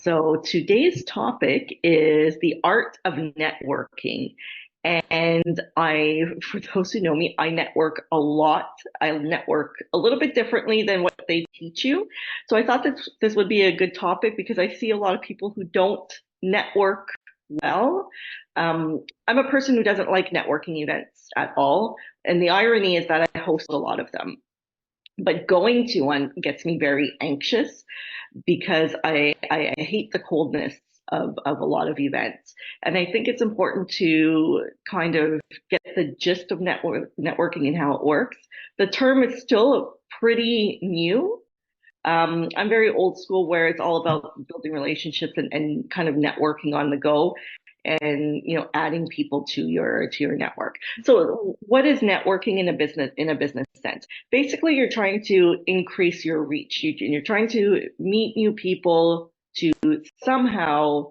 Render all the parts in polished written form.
So today's topic is the art of networking. And for those who know me, I network a lot. I network a little bit differently than what they teach you. So I thought that this would be a good topic because I see a lot of people who don't network well. I'm a person who doesn't like networking events at all. And the irony is that I host a lot of them. But going to one gets me very anxious because I hate the coldness of a lot of events. And I think it's important to kind of get the gist of networking and how it works. The term is still pretty new. I'm very old school where it's all about building relationships and kind of networking on the go and adding people to your network. So what is networking in a business sense? Basically, you're trying to increase your reach. You're trying to meet new people to somehow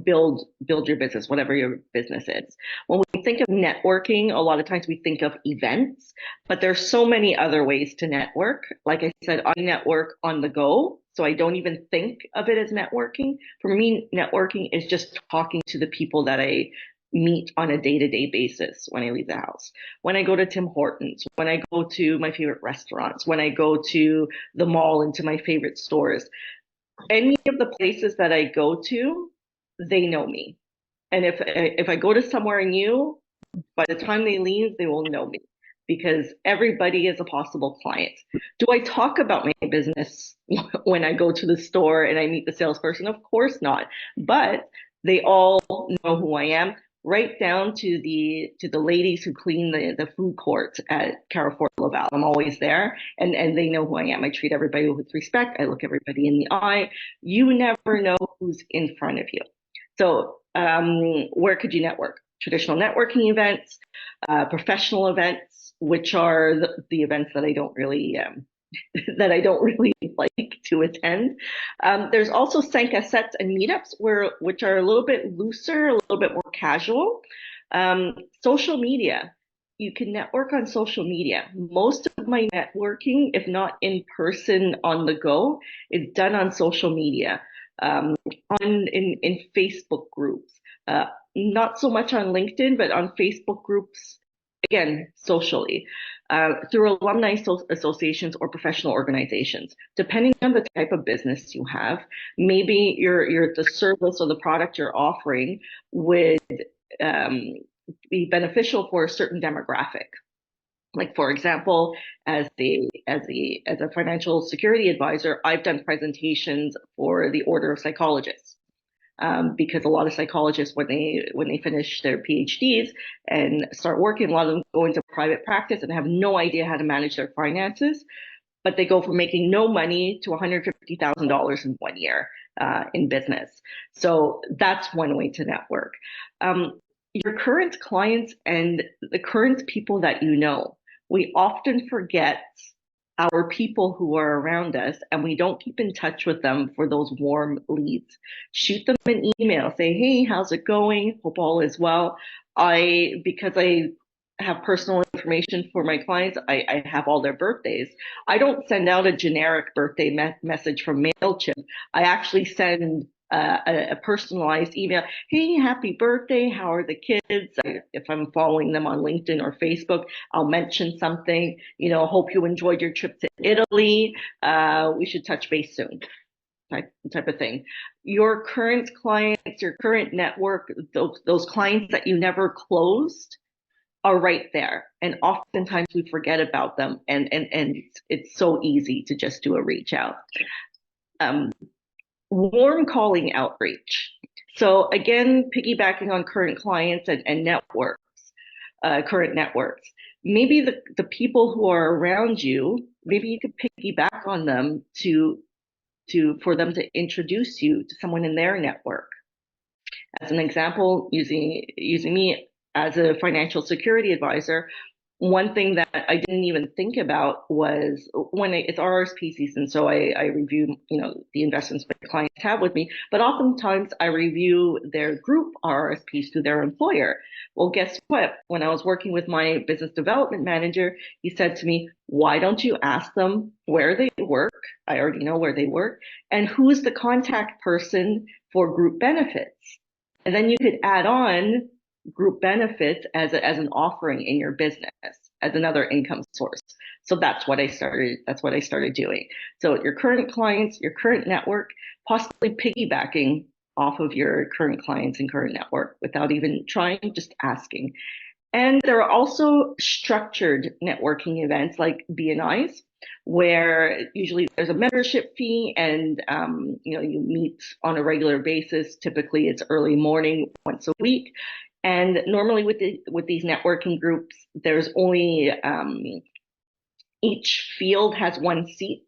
build your business, whatever your business is. When we think of networking, a lot of times we think of events, but there's so many other ways to network. Like I said, I network on the go, so I don't even think of it as networking. For me, networking is just talking to the people that I meet on a day-to-day basis when I leave the house. When I go to Tim Hortons, when I go to my favorite restaurants, when I go to the mall and to my favorite stores, any of the places that I go to, they know me. And if I go to somewhere new, by the time they leave, they will know me because everybody is a possible client. Do I talk about my business when I go to the store and I meet the salesperson? Of course not. But they all know who I am, right down to the ladies who clean the food court at Carrefour Laval. I'm always there and they know who I am. I treat everybody with respect. I look everybody in the eye. You never know who's in front of you. So where could you network? Traditional networking events, professional events, which are the events that I don't really that I don't really like to attend. There's also 5 à 7 and meetups which are a little bit looser, a little bit more casual. Social media. You can network on social media. Most of my networking, if not in person on the go, is done on social media, in Facebook groups. Not so much on LinkedIn, but on Facebook groups, again, socially, through alumni associations or professional organizations. Depending on the type of business you have, maybe the service or the product you're offering would um, be beneficial for a certain demographic. Like for example, as a financial security advisor, I've done presentations for the Order of Psychologists, because a lot of psychologists, when they finish their PhDs and start working, a lot of them go into private practice and have no idea how to manage their finances, but they go from making no money to $150,000 in 1 year in business. So that's one way to network. Your current clients and the current people that you know, we often forget our people who are around us and we don't keep in touch with them for those warm leads. Shoot them an email, say, hey, how's it going? Hope all is well. Because I have personal information for my clients, I have all their birthdays. I don't send out a generic birthday message from MailChimp. I actually send a personalized email. Hey, happy birthday. How are the kids? If I'm following them on LinkedIn or Facebook, I'll mention something. Hope you enjoyed your trip to Italy. We should touch base soon. Type of thing. Your current clients, your current network, those clients that you never closed are right there. And oftentimes we forget about them and it's so easy to just do a reach out. Um, Warm calling outreach. So again, piggybacking on current clients and networks, current networks. Maybe the people who are around you, maybe you could piggyback on them for them to introduce you to someone in their network. As an example, using me as a financial security advisor, one thing that I didn't even think about was it's RRSP season, so I review, the investments my clients have with me, but oftentimes I review their group RRSPs to their employer. Well, guess what? When I was working with my business development manager, he said to me, why don't you ask them where they work? I already know where they work, and who's the contact person for group benefits. And then you could add on group benefits as an offering in your business as another income source. So that's what I started doing. So your current clients, your current network, possibly piggybacking off of your current clients and current network without even trying, just asking. And there are also structured networking events like BNIs, where usually there's a membership fee, and you meet on a regular basis. Typically, it's early morning once a week, and normally with these networking groups, there's only each field has one seat.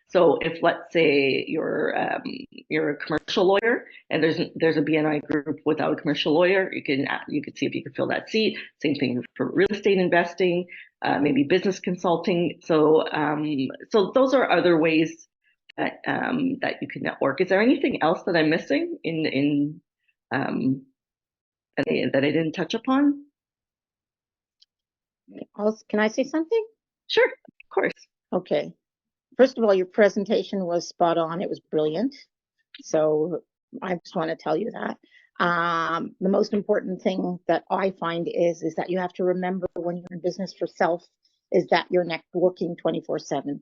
So if, let's say, you're a commercial lawyer and there's a BNI group without a commercial lawyer, you could see if you can fill that seat. Same thing for real estate investing, maybe business consulting. So those are other ways that you can network. Is there anything else that I'm missing in that I didn't touch upon? Can I say something? Sure, of course. Okay. First of all, your presentation was spot on. It was brilliant. So I just want to tell you that. The most important thing that I find is that you have to remember when you're in business for self is that you're networking 24/7.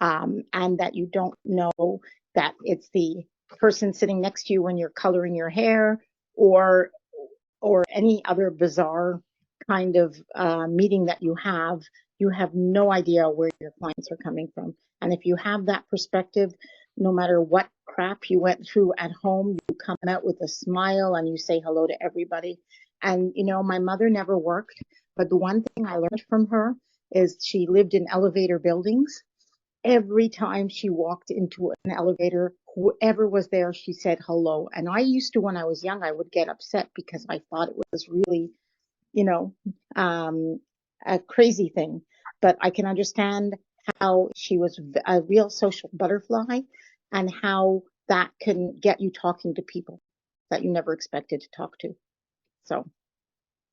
And that you don't know that it's the person sitting next to you when you're coloring your hair or any other bizarre kind of meeting that you have no idea where your clients are coming from. And if you have that perspective, no matter what crap you went through at home, you come out with a smile and you say hello to everybody. And, my mother never worked, but the one thing I learned from her is she lived in elevator buildings. Every time she walked into an elevator, whoever was there, she said hello. And I used to, when I was young, I would get upset because I thought it was really, a crazy thing. But I can understand how she was a real social butterfly and how that can get you talking to people that you never expected to talk to. So.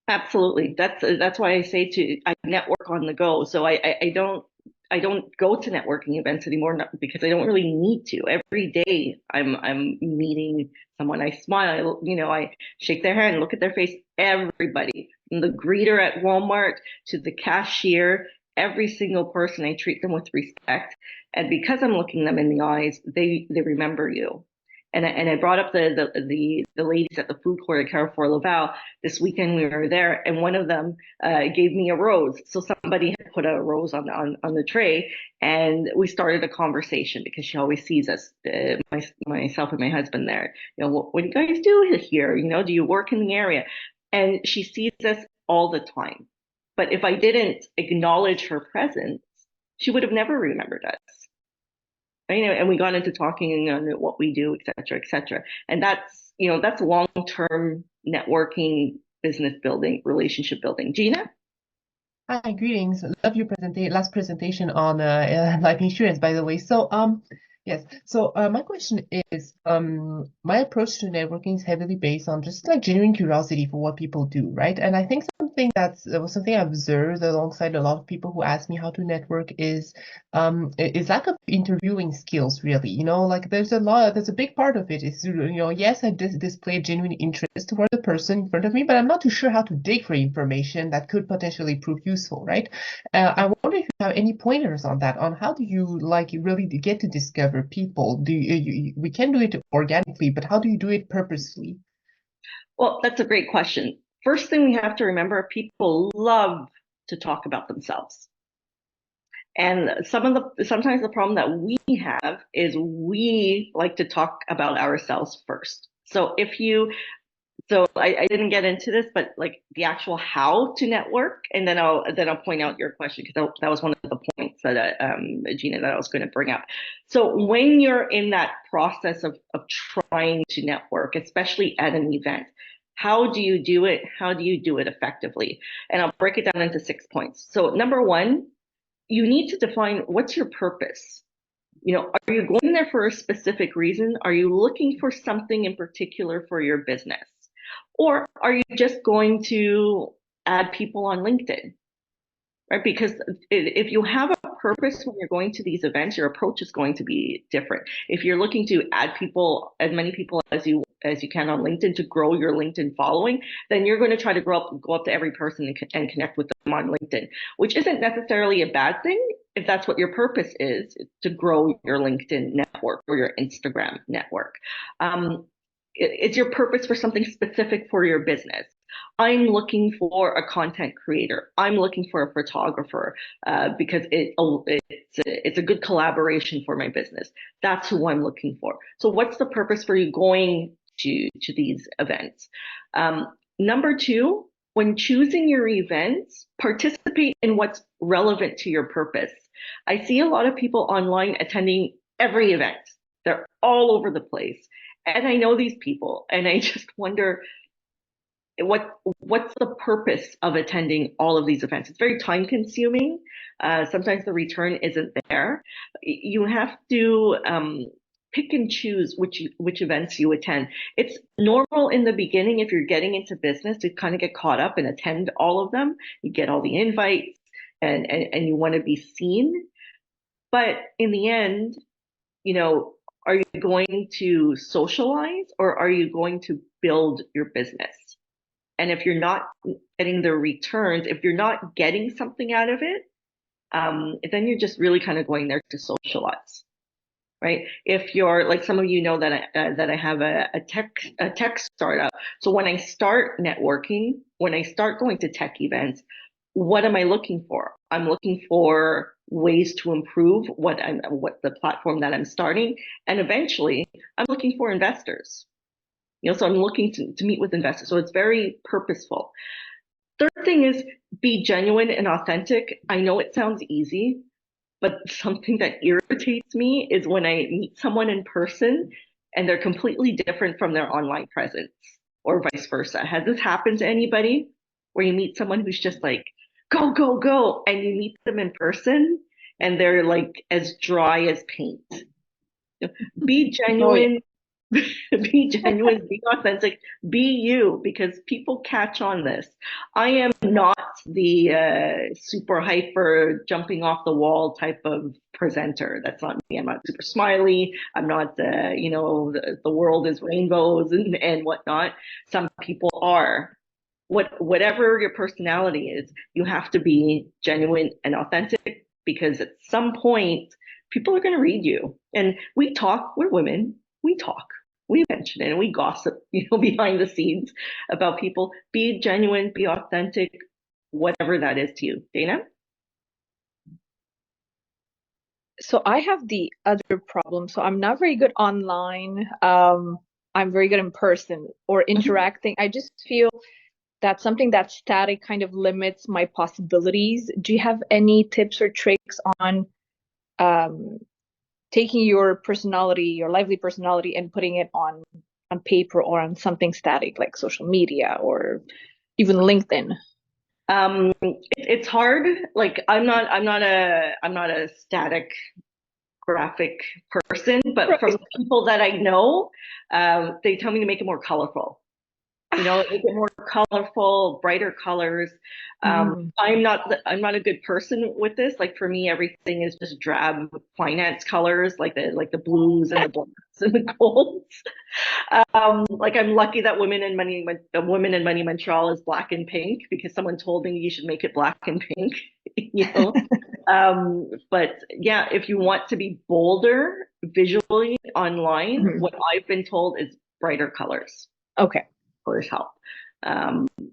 Absolutely. That's why I network on the go. So I don't go to networking events anymore, because I don't really need to. Every day I'm meeting someone. I smile, I shake their hand, look at their face. Everybody, from the greeter at Walmart to the cashier, every single person, I treat them with respect. And because I'm looking them in the eyes, they remember you. And I brought up the ladies at the food court at Carrefour Laval. This weekend we were there, and one of them gave me a rose. So somebody had put a rose on the tray, and we started a conversation because she always sees us, myself and my husband there. What do you guys do here? Do you work in the area? And she sees us all the time. But if I didn't acknowledge her presence, she would have never remembered us. And we got into talking on what we do, et cetera, et cetera. And that's long-term networking, business building, relationship building. Gina? Hi, greetings. Love your last presentation on life insurance, by the way. So, yes. So, my question is, my approach to networking is heavily based on just like genuine curiosity for what people do, right? And I think something I observed alongside a lot of people who ask me how to network is lack of interviewing skills, really. Like there's a big part of it is, yes, I display genuine interest toward the person in front of me, but I'm not too sure how to dig for information that could potentially prove useful, right? I wonder if you have any pointers on that, on how do you really get to discover people? We can do it organically, but how do you do it purposefully? Well, that's a great question. First thing we have to remember, people love to talk about themselves. And sometimes the problem that we have is we like to talk about ourselves first. So I didn't get into this, but like the actual how to network, and then I'll point out your question, because that was one of the points that Gina, that I was going to bring up. So when you're in that process of trying to network, especially at an event, How do you do it? How do you do it effectively? And I'll break it down into 6 points. So number one, you need to define what's your purpose. Are you going there for a specific reason? Are you looking for something in particular for your business? Or are you just going to add people on LinkedIn? Right? Because if you have a purpose when you're going to these events, your approach is going to be different. If you're looking to add people, as many people as you can on LinkedIn to grow your LinkedIn following, then you're going to try to go up to every person and connect with them on LinkedIn, which isn't necessarily a bad thing if that's what your purpose is, to grow your LinkedIn network or your Instagram network. It's your purpose for something specific for your business. I'm looking for a content creator. I'm looking for a photographer because it's a good collaboration for my business. That's who I'm looking for. So what's the purpose for you going to these events? Number two, when choosing your events, participate in what's relevant to your purpose. I see a lot of people online attending every event. They're all over the place. And I know these people, and I just wonder, what's the purpose of attending all of these events? It's very time consuming. Sometimes the return isn't there. You have to pick and choose which events you attend. It's normal in the beginning, if you're getting into business, to kind of get caught up and attend all of them. You get all the invites and you want to be seen. But in the end, are you going to socialize or are you going to build your business? And if you're not getting the returns, if you're not getting something out of it, then you're just really kind of going there to socialize, right? If you're like, some of you know that I have a tech startup. So when I start networking, when I start going to tech events, what am I looking for? I'm looking for ways to improve what the platform that I'm starting, and eventually I'm looking for investors. So I'm looking to meet with investors. So it's very purposeful. Third thing is, be genuine and authentic. I know it sounds easy, but something that irritates me is when I meet someone in person and they're completely different from their online presence, or vice versa. Has this happened to anybody, where you meet someone who's just like, go, go, go, and you meet them in person and they're like as dry as paint? Be genuine. Be genuine, be authentic, be you, because people catch on this. I am not the super hyper, jumping off the wall type of presenter. That's not me. I'm not super smiley. I'm not, the world is rainbows and whatnot. Some people are. Whatever your personality is, you have to be genuine and authentic, because at some point, people are going to read you. And we talk, we're women, we talk. We mention it and we gossip, behind the scenes about people. Be genuine, be authentic, whatever that is to you. Dana? So I have the other problem. So I'm not very good online. I'm very good in person or interacting. I just feel that something that's static kind of limits my possibilities. Do you have any tips or tricks on taking your personality, your lively personality, and putting it on paper or on something static like social media or even LinkedIn? It's hard. Like, I'm not a static graphic person, but Right. from people that I know, they tell me to make it more colorful. Make it more colorful, brighter colors. I'm not a good person with this. Like, for me, everything is just drab finance colors, like the blues and the blacks and the golds. Like, I'm lucky that Women in Money Montreal is black and pink, because someone told me you should make it black and pink. But yeah, if you want to be bolder visually online, what I've been told is brighter colors. Okay. Colors help.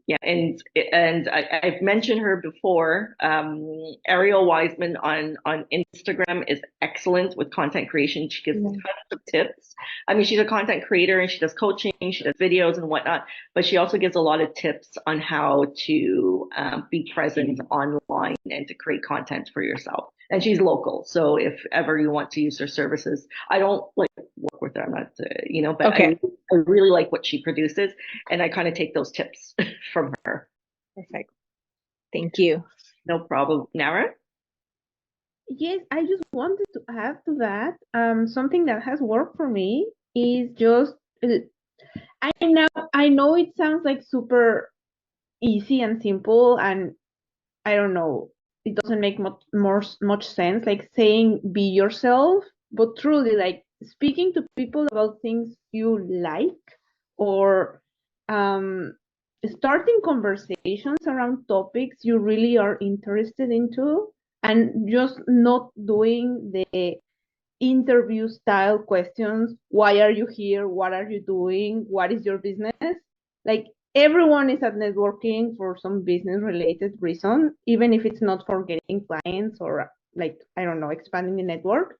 Yeah, and I've mentioned her before. Ariel Wiseman on Instagram is excellent with content creation. She gives tons of tips. I mean, she's a content creator and she does coaching, she does videos and whatnot, but she also gives a lot of tips on how to be present online and to create content for yourself. And she's local, so if ever you want to use her services, I don't like work with her. I'm not, but Okay. I really like what she produces, and I kind of take those tips from her. Perfect. Thank you. No problem. Nara? Yes, I just wanted to add to that. Something that has worked for me is just I know it sounds like super easy and simple, and I don't know, it doesn't make much sense, like saying be yourself, but truly like speaking to people about things you like, or starting conversations around topics you really are interested into, and just not doing the interview style questions. Why are you here? What are you doing? What is your business? Like everyone is at networking for some business related reason, even if it's not for getting clients or like, I don't know, expanding the network.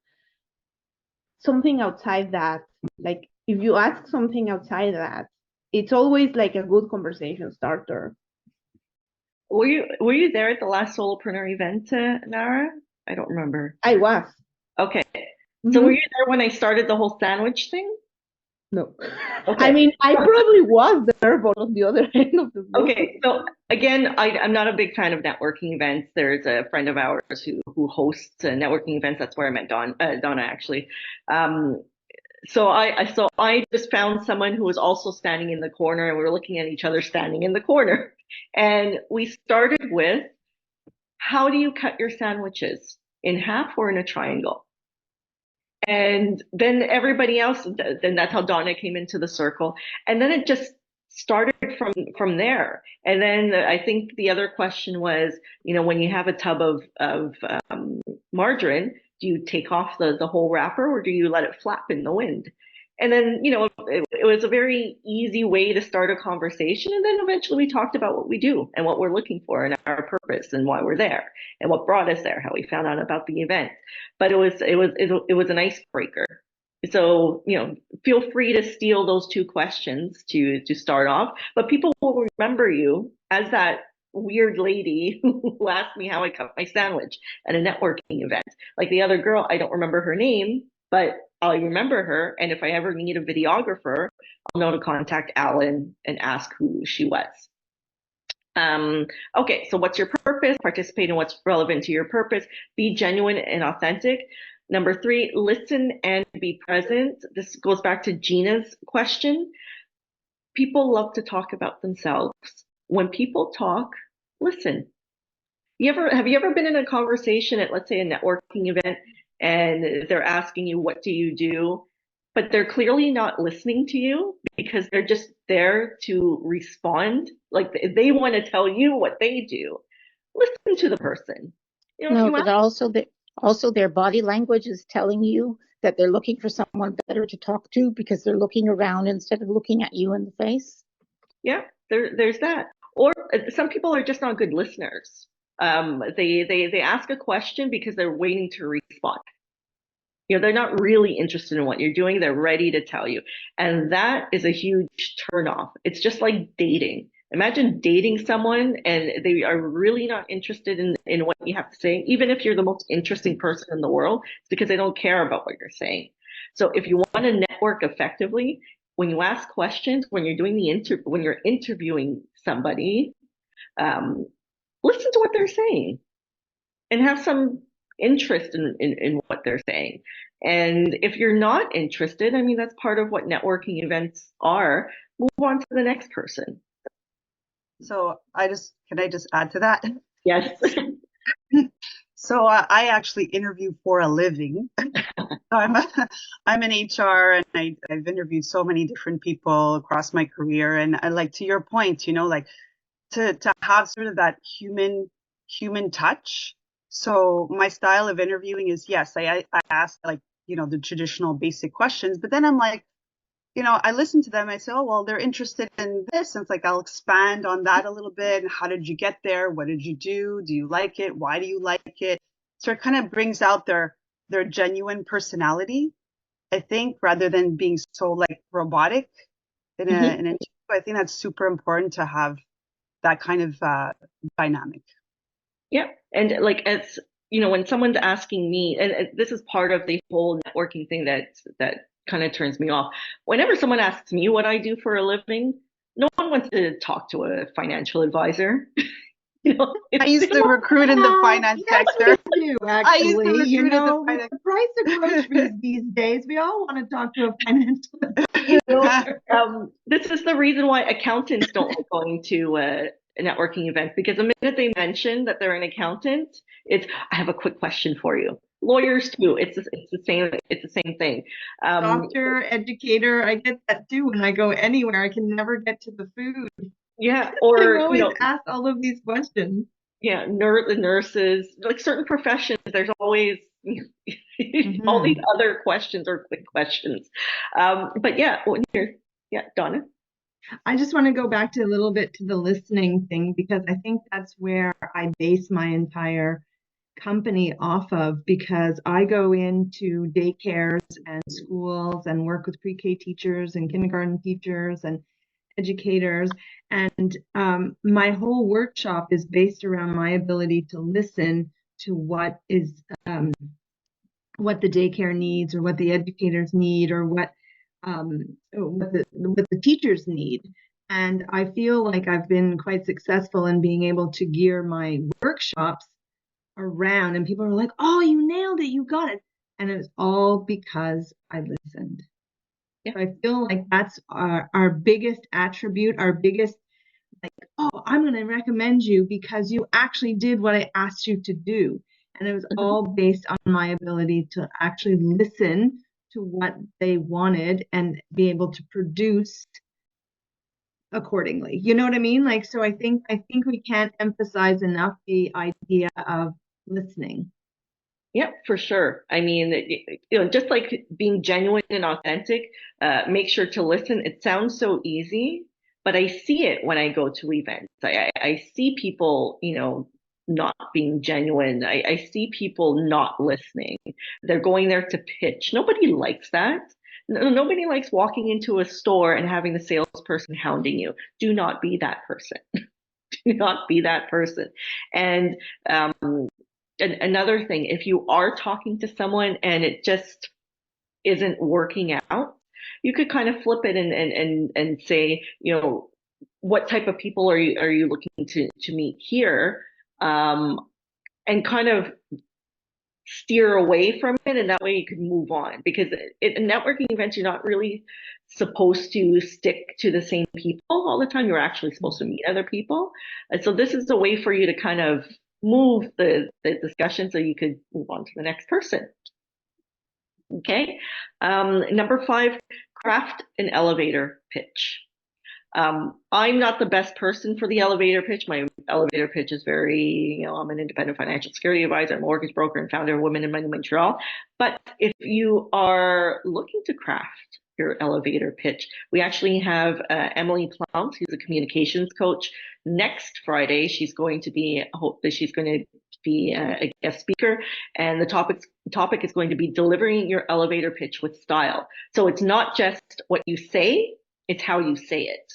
Something outside that, like if you ask something outside that, it's always like a good conversation starter. Were you there at the last Solopreneur event, Nara? I don't remember. I was. Okay. So were Mhm. you there when I started the whole sandwich thing? No. Okay. I mean, I probably was there, but on the other end of the room. Okay, so again, I'm not a big fan of networking events. There's a friend of ours who hosts networking events. That's where I met Donna actually. So I just found someone who was also standing in the corner, and we were looking at each other standing in the corner. And we started with, how do you cut your sandwiches? In half or in a triangle? And then everybody else, then that's how Donna came into the circle. And then it just started from there. And then I think the other question was, when you have a tub of margarine, do you take off the whole wrapper, or do you let it flap in the wind? And then, it was a very easy way to start a conversation. And then eventually we talked about what we do and what we're looking for and our purpose and why we're there and what brought us there, how we found out about the event. But it was an icebreaker. So, feel free to steal those two questions to start off, but people will remember you as that weird lady who asked me how I cut my sandwich at a networking event. Like the other girl, I don't remember her name, but I remember her. And if I ever need a videographer, I'll know to contact Alan and ask who she was. Okay, so what's your purpose? Participate in what's relevant to your purpose. Be genuine and authentic. Number 3, listen and be present. This goes back to Gina's question. People love to talk about themselves. When people talk, listen. Have you ever been in a conversation at, let's say, a networking event, and they're asking you, what do you do? But they're clearly not listening to you because they're just there to respond. Like they want to tell you what they do. Listen to the person. If No, you but ask, also their body language is telling you that they're looking for someone better to talk to because they're looking around instead of looking at you in the face. yeah, there's that. Or some people are just not good listeners. They ask a question because they're waiting to respond. They're not really interested in what you're doing. They're ready to tell you. And that is a huge turnoff. It's just like dating. Imagine dating someone and they are really not interested in what you have to say, even if you're the most interesting person in the world, it's because they don't care about what you're saying. So if you want to network effectively, when you ask questions, when you're doing when you're interviewing somebody, listen to what they're saying and have some interest in what they're saying. And if you're not interested, I mean, that's part of what networking events are. Move on to the next person. So can I just add to that? Yes. So I actually interview for a living. I'm in HR, and I've interviewed so many different people across my career. And I like, to your point, like to have sort of that human touch. So my style of interviewing is, yes, I ask like, the traditional basic questions, but then I'm like, I listen to them. I say, oh, well, they're interested in this. And it's like, I'll expand on that a little bit. And how did you get there? What did you do? Do you like it? Why do you like it? So it kind of brings out their genuine personality, I think, rather than being so like robotic in an interview. I think that's super important to have that kind of dynamic. Yeah. And like, when someone's asking me, and this is part of the whole networking thing that kind of turns me off. Whenever someone asks me what I do for a living, no one wants to talk to a financial advisor. You know, I used to recruit in the Well, finance yes, sector. we do, I used to actually. You recruit in the know, with finance. the price of groceries these days, we all want to talk to a financial advisor. this is the reason why accountants don't like going to networking events, because the minute they mention that they're an accountant, it's I have a quick question for you. Lawyers too. It's the same thing. Doctor, educator, I get that too when I go anywhere. I can never get to the food. Yeah, I'm or always asked all of these questions. yeah, nurses, like certain professions, there's always all these other questions or quick questions. But yeah, Donna. I just want to go back to a little bit to the listening thing, because I think that's where I base my entire company off of, because I go into daycares and schools and work with pre-K teachers and kindergarten teachers and educators. And my whole workshop is based around my ability to listen to what the daycare needs, or what the educators need, or what the teachers need. And I feel like I've been quite successful in being able to gear my workshops around, and people are like, "Oh, you nailed it, you got it." And it was all because I listened. Yeah. So I feel like that's our biggest attribute, our biggest, like, "Oh, I'm going to recommend you because you actually did what I asked you to do." And it was all based on my ability to actually listen to what they wanted and be able to produce accordingly. You know what I mean? Like, so I think we can't emphasize enough the idea of listening. Yeah, for sure. I mean, just like being genuine and authentic, make sure to listen. It sounds so easy, but I see it when I go to events. I see people, not being genuine. I see people not listening. They're going there to pitch. Nobody likes that. Nobody likes walking into a store and having the salesperson hounding you. Do not be that person. Do not be that person. And another thing, if you are talking to someone and it just isn't working out, you could kind of flip it and say, what type of people are you looking to meet here? And kind of steer away from it, and that way you can move on, because in networking events, you're not really supposed to stick to the same people all the time. You're actually supposed to meet other people, and so this is a way for you to kind of move the discussion so you could move on to the next person. Okay. Number 5, craft an elevator pitch. I'm not the best person for the elevator pitch. My elevator pitch is very, I'm an independent financial security advisor, I'm a mortgage broker and founder of Women in Money Montreal. But if you are looking to craft your elevator pitch, we actually have Emily Plount, who's a communications coach. Next Friday, she's going to be a guest speaker, and the topic is going to be delivering your elevator pitch with style. So it's not just what you say, it's how you say it.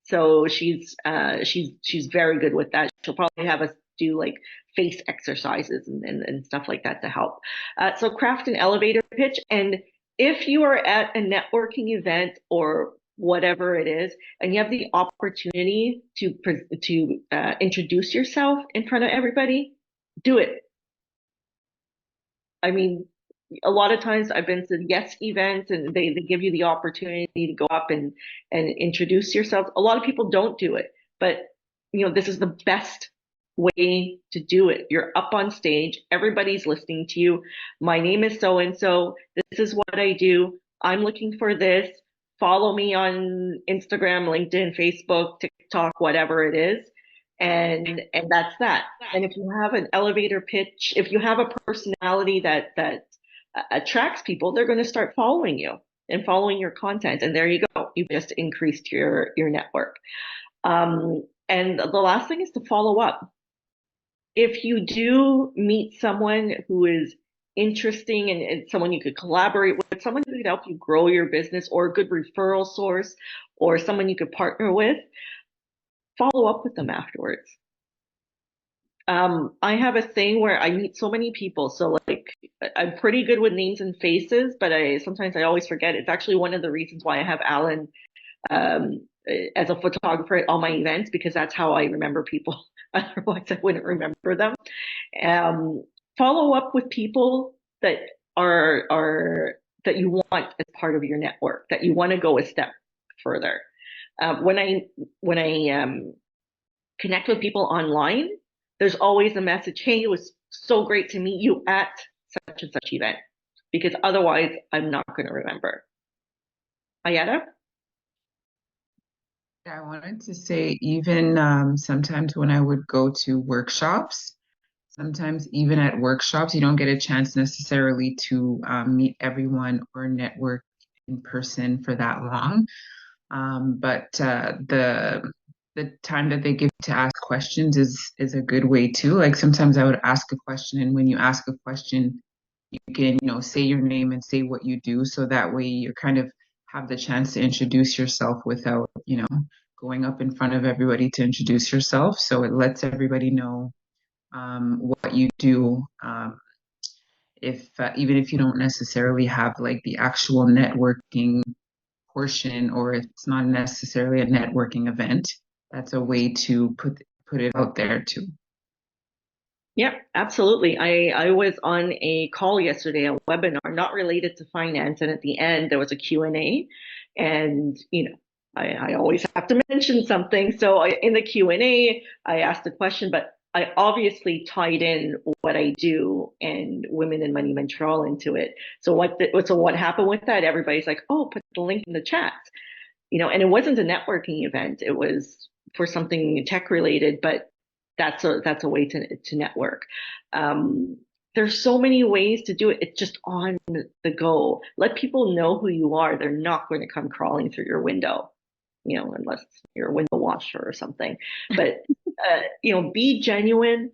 So she's very good with that. She'll probably have us do like face exercises and stuff like that to help. So craft an elevator pitch. And if you are at a networking event or whatever it is, and you have the opportunity to introduce yourself in front of everybody, do it. I mean, a lot of times I've been to yes events and they give you the opportunity to go up and introduce yourself. A lot of people don't do it, but this is the best way to do it. You're up on stage, everybody's listening to you. My name is so and so. This is what I do. I'm looking for this. Follow me on Instagram, LinkedIn, Facebook, TikTok, whatever it is. And that's that. And if you have an elevator pitch, if you have a personality that attracts people, they're going to start following you and following your content. And there you go. You've just increased your network. And the last thing is to follow up. If you do meet someone who is interesting and someone you could collaborate with, someone who could help you grow your business, or a good referral source, or someone you could partner with, follow up with them afterwards. I have a thing where I meet so many people. So like I'm pretty good with names and faces, but sometimes I always forget. It's actually one of the reasons why I have Alan as a photographer at all my events, because that's how I remember people. Otherwise, I wouldn't remember them. Follow up with people that that you want as part of your network, that you want to go a step further. When I connect with people online, there's always a message, hey, it was so great to meet you at such and such event, because otherwise I'm not going to remember. Ayada? Yeah, I wanted to say, even sometimes when I would go to workshops, sometimes even at workshops, you don't get a chance necessarily to meet everyone or network in person for that long. But the time that they give to ask questions is a good way too. Like sometimes I would ask a question, and when you ask a question, you can, say your name and say what you do, so that way you kind of have the chance to introduce yourself without, going up in front of everybody to introduce yourself. So it lets everybody know what you do. If even if you don't necessarily have like the actual networking portion, or if it's not necessarily a networking event, that's a way to put it out there too. Yeah, absolutely. I was on a call yesterday, a webinar, not related to finance, and at the end there was a Q&A, and I always have to mention something. So in the Q&A, I asked a question, but I obviously tied in what I do and Women in Money Montreal into it. So what happened with that? Everybody's like, oh, put the link in the chat, and it wasn't a networking event. It was for something tech related, but that's a way to network. There's so many ways to do it. It's just on the go. Let people know who you are. They're not going to come crawling through your window, unless you're a window washer or something. But be genuine,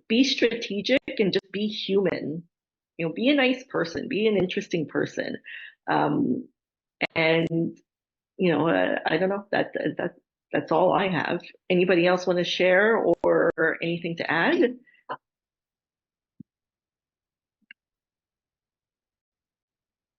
be strategic, and just be human. Be a nice person, be an interesting person, and I don't know, that's all I have. Anybody else want to share or anything to add?